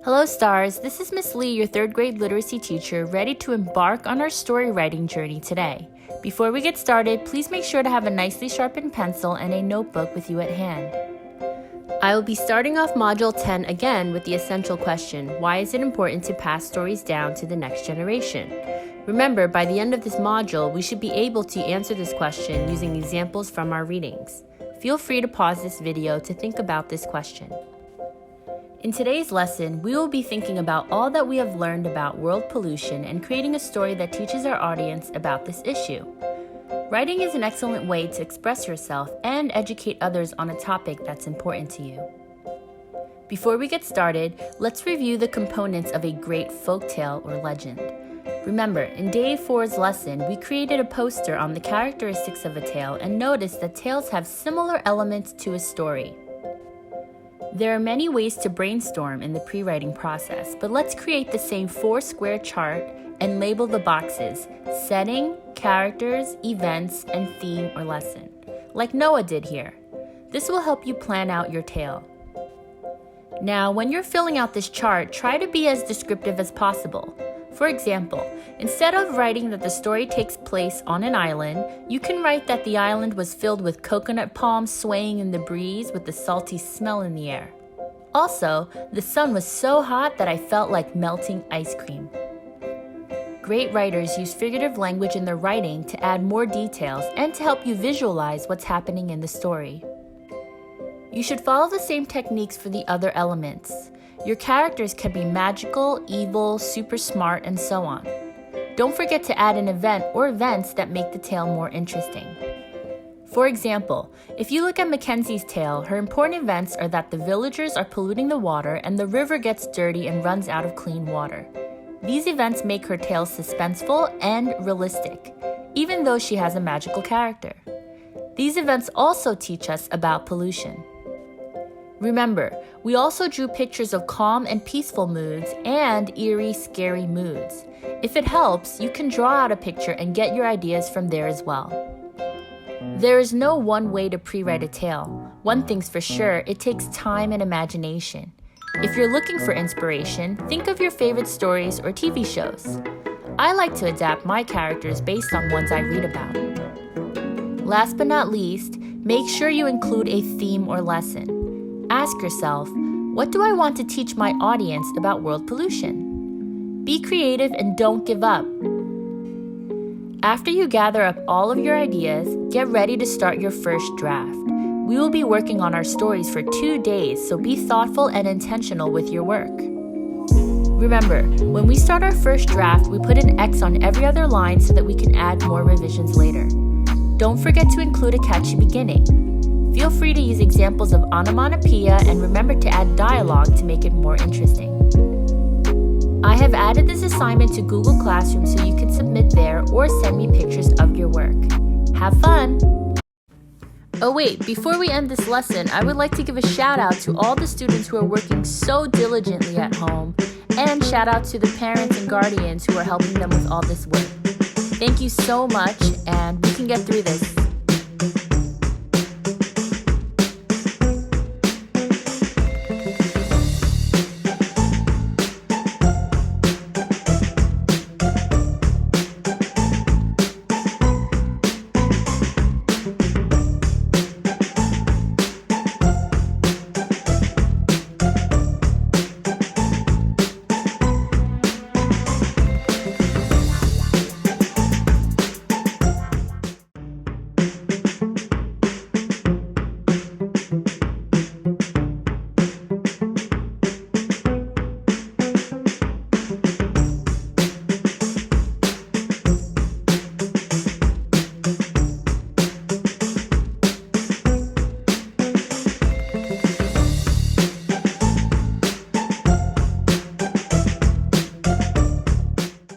Hello stars, this is Miss Lee, your 3rd grade literacy teacher, ready to embark on our story writing journey today. Before we get started, please make sure to have a nicely sharpened pencil and a notebook with you at hand. I will be starting off Module 10 again with the essential question, why is it important to pass stories down to the next generation? Remember, by the end of this module, we should be able to answer this question using examples from our readings. Feel free to pause this video to think about this question. In today's lesson, we will be thinking about all that we have learned about world pollution and creating a story that teaches our audience about this issue. Writing is an excellent way to express yourself and educate others on a topic that's important to you. Before we get started, let's review the components of a great folktale or legend. Remember, in Day 4's lesson, we created a poster on the characteristics of a tale and noticed that tales have similar elements to a story. There are many ways to brainstorm in the pre-writing process, but let's create the same 4-square chart and label the boxes: setting, characters, events, and theme or lesson, like Noah did here. This will help you plan out your tale. Now, when you're filling out this chart, try to be as descriptive as possible. For example, instead of writing that the story takes place on an island, you can write that the island was filled with coconut palms swaying in the breeze with the salty smell in the air. Also, the sun was so hot that I felt like melting ice cream. Great writers use figurative language in their writing to add more details and to help you visualize what's happening in the story. You should follow the same techniques for the other elements. Your characters can be magical, evil, super smart, and so on. Don't forget to add an event or events that make the tale more interesting. For example, if you look at Mackenzie's tale, her important events are that the villagers are polluting the water and the river gets dirty and runs out of clean water. These events make her tale suspenseful and realistic, even though she has a magical character. These events also teach us about pollution. Remember, we also drew pictures of calm and peaceful moods and eerie, scary moods. If it helps, you can draw out a picture and get your ideas from there as well. There is no one way to pre-write a tale. One thing's for sure, it takes time and imagination. If you're looking for inspiration, think of your favorite stories or TV shows. I like to adapt my characters based on ones I read about. Last but not least, make sure you include a theme or lesson. Ask yourself, what do I want to teach my audience about world pollution? Be creative and don't give up. After you gather up all of your ideas, get ready to start your first draft. We will be working on our stories for 2 days, so be thoughtful and intentional with your work. Remember, when we start our first draft, we put an X on every other line so that we can add more revisions later. Don't forget to include a catchy beginning. Feel free to use examples of onomatopoeia and remember to add dialogue to make it more interesting. I have added this assignment to Google Classroom so you can submit there or send me pictures of your work. Have fun! Oh wait, before we end this lesson, I would like to give a shout out to all the students who are working so diligently at home, and shout out to the parents and guardians who are helping them with all this work. Thank you so much, and we can get through this.